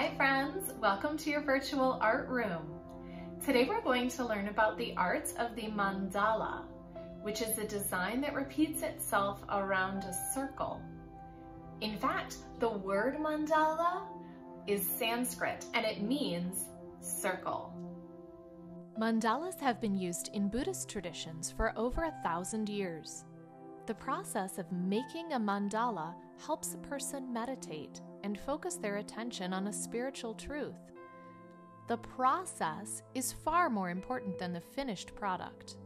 Hi friends, welcome to your virtual art room. Today we're going to learn about the art of the mandala, which is a design that repeats itself around a circle. In fact, the word mandala is Sanskrit and it means circle. Mandalas have been used in Buddhist traditions for over 1,000 years. The process of making a mandala helps a person meditate and focus their attention on a spiritual truth. The process is far more important than the finished product.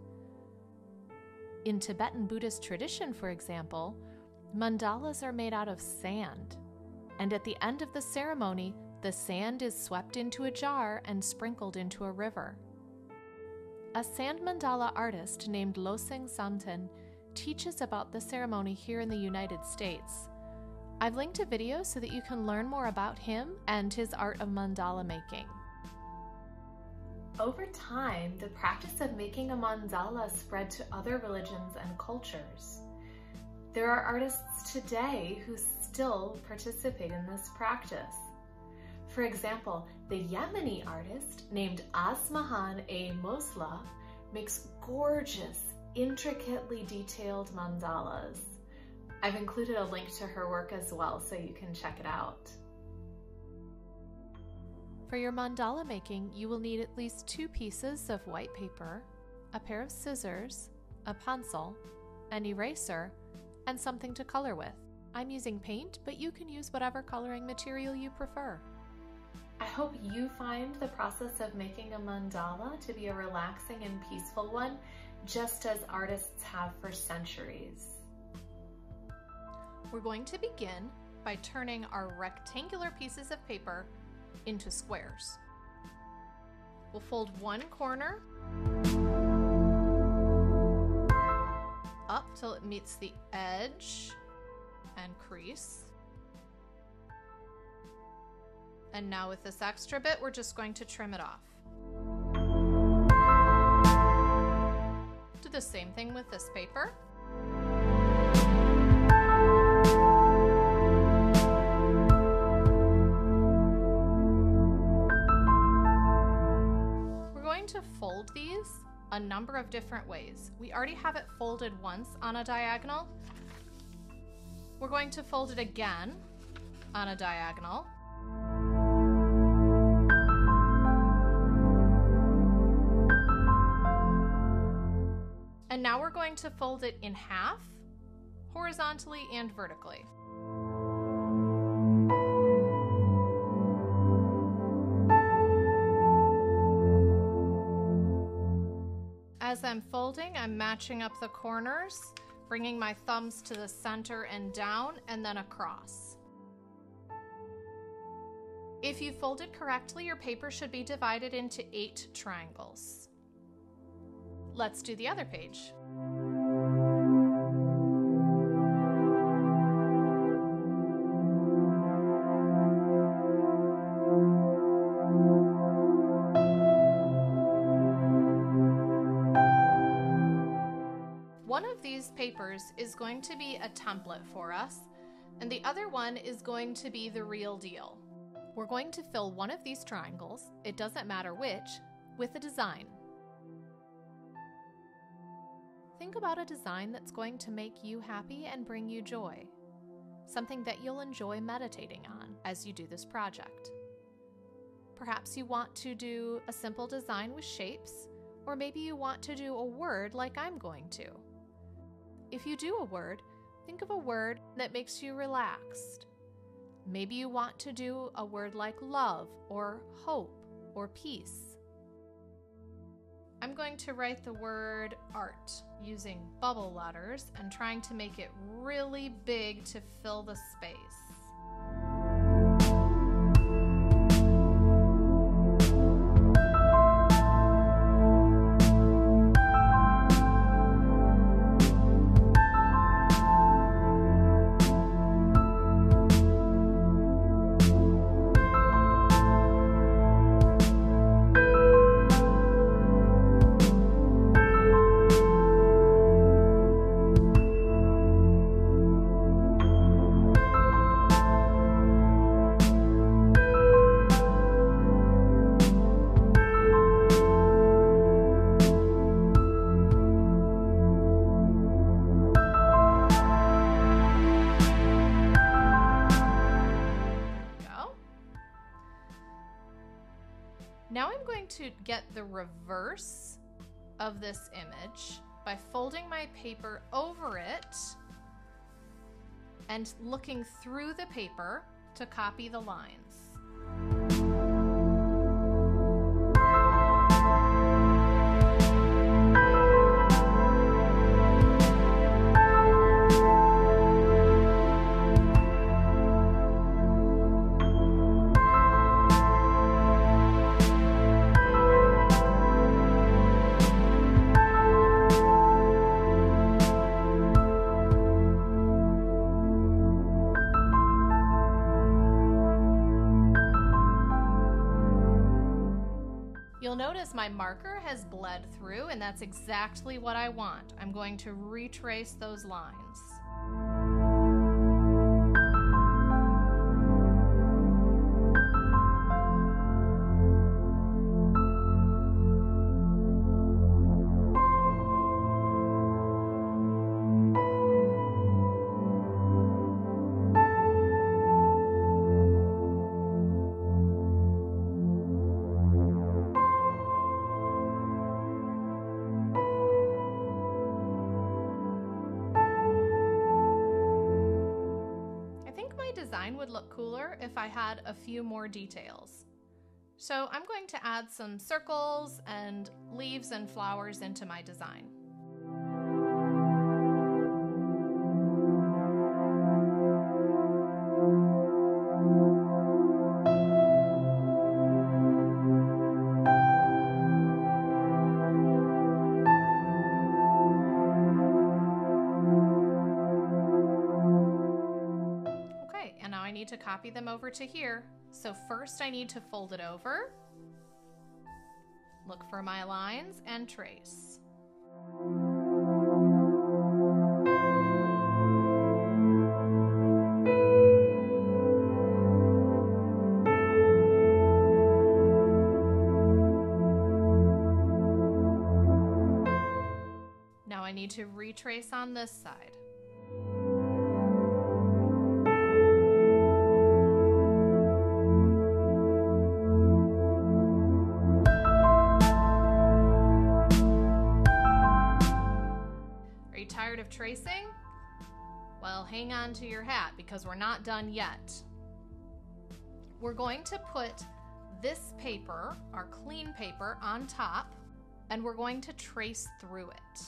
In Tibetan Buddhist tradition, for example, mandalas are made out of sand, and at the end of the ceremony, the sand is swept into a jar and sprinkled into a river. A sand mandala artist named Loseng Samten teaches about the ceremony here in the United States. I've linked a video so that you can learn more about him and his art of mandala making. Over time, the practice of making a mandala spread to other religions and cultures. There are artists today who still participate in this practice. For example, the Yemeni artist named Asmahan A. Mosla makes gorgeous, intricately detailed mandalas. I've included a link to her work as well so you can check it out. For your mandala making, you will need at least 2 pieces of white paper, a pair of scissors, a pencil, an eraser, and something to color with. I'm using paint, but you can use whatever coloring material you prefer. I hope you find the process of making a mandala to be a relaxing and peaceful one, just as artists have for centuries. We're going to begin by turning our rectangular pieces of paper into squares. We'll fold one corner up till it meets the edge and crease. And now with this extra bit, we're just going to trim it off. Do the same thing with this paper. To fold these a number of different ways. We already have it folded once on a diagonal. We're going to fold it again on a diagonal. And now we're going to fold it in half, horizontally and vertically. As I'm folding, I'm matching up the corners, bringing my thumbs to the center and down, and then across. If you folded correctly, your paper should be divided into 8 triangles. Let's do the other page. One of these papers is going to be a template for us, and the other one is going to be the real deal. We're going to fill one of these triangles, it doesn't matter which, with a design. Think about a design that's going to make you happy and bring you joy. Something that you'll enjoy meditating on as you do this project. Perhaps you want to do a simple design with shapes, or maybe you want to do a word like I'm going to. If you do a word, think of a word that makes you relaxed. Maybe you want to do a word like love or hope or peace. I'm going to write the word art using bubble letters and trying to make it really big to fill the space. get the reverse of this image by folding my paper over it and looking through the paper to copy the lines. You'll notice my marker has bled through, and that's exactly what I want. I'm going to retrace those lines. Design would look cooler if I had a few more details. So I'm going to add some circles and leaves and flowers into my design. I need to copy them over to here. So first I need to fold it over, look for my lines, and trace. Now I need to retrace on this side. Tired of tracing? Well, hang on to your hat because we're not done yet. We're going to put this paper, our clean paper, on top, and we're going to trace through it.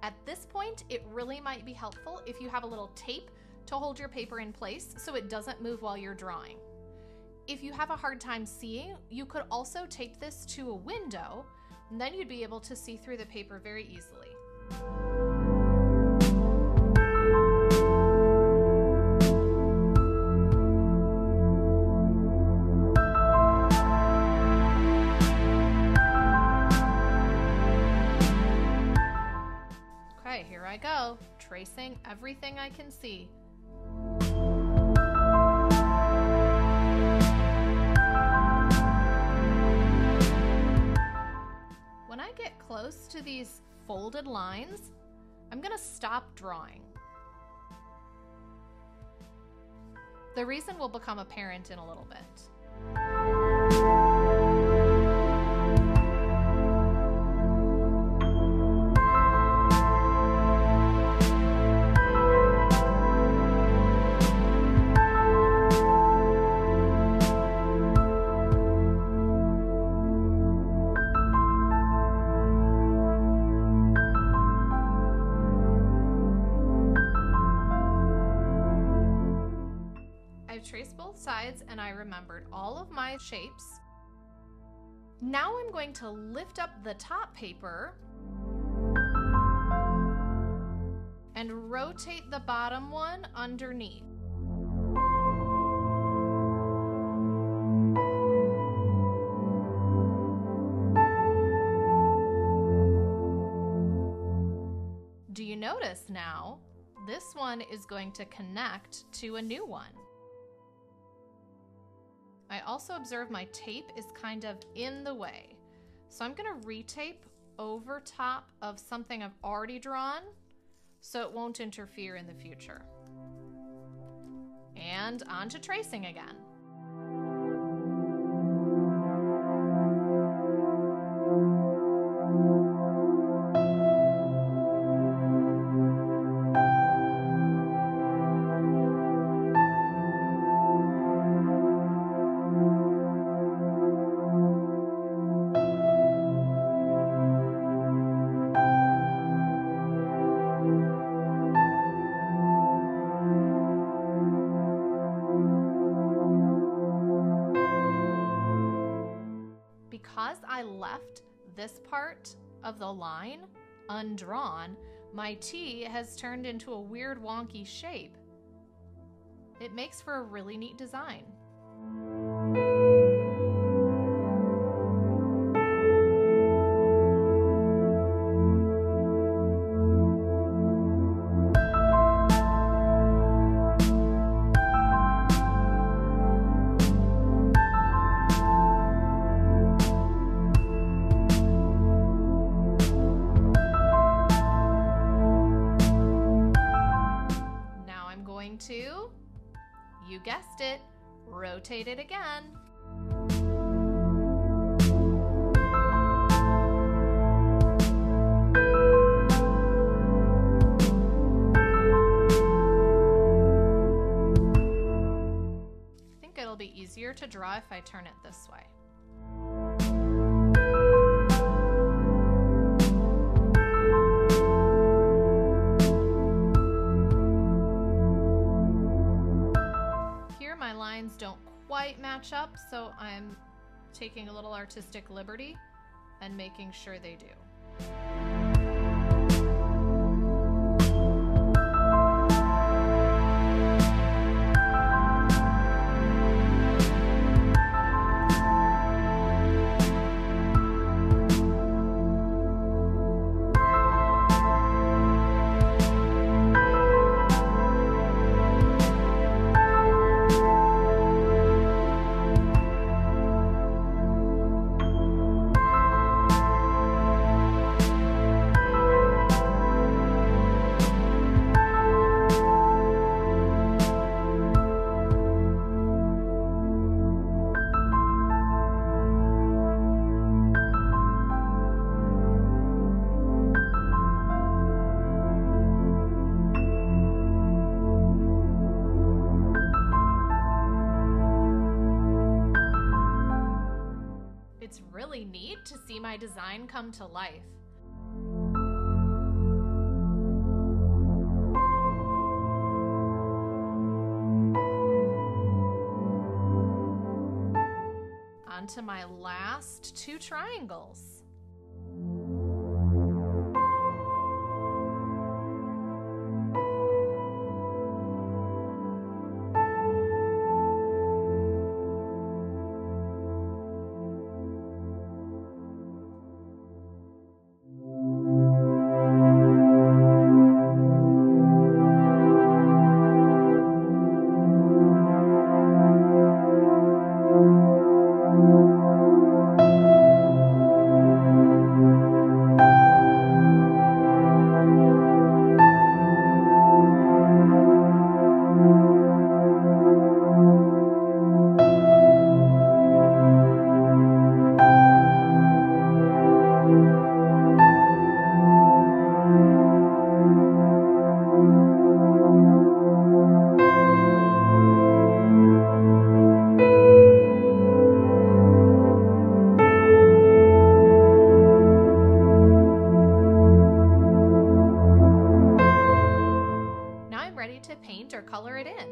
At this point, it really might be helpful if you have a little tape to hold your paper in place so it doesn't move while you're drawing. If you have a hard time seeing, you could also tape this to a window, and then you'd be able to see through the paper very easily. Okay, here I go, tracing everything I can see. When I get close to these folded lines, I'm going to stop drawing. The reason will become apparent in a little bit. Traced both sides and I remembered all of my shapes. Now I'm going to lift up the top paper and rotate the bottom one underneath. Do you notice now? This one is going to connect to a new one. I also observe my tape is kind of in the way. So I'm going to retape over top of something I've already drawn so it won't interfere in the future. And on to tracing again. Because I left this part of the line undrawn, my T has turned into a weird wonky shape. It makes for a really neat design. To, you guessed it, rotate it again. I think it'll be easier to draw if I turn it this way. Don't quite match up, so I'm taking a little artistic liberty and making sure they do. It's really neat to see my design come to life. On to my last two triangles. Or color it in.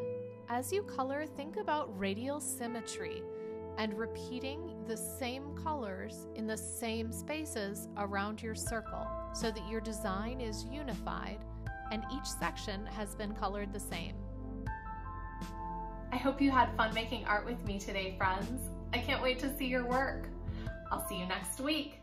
As you color, think about radial symmetry and repeating the same colors in the same spaces around your circle so that your design is unified and each section has been colored the same. I hope you had fun making art with me today, friends. I can't wait to see your work. I'll see you next week.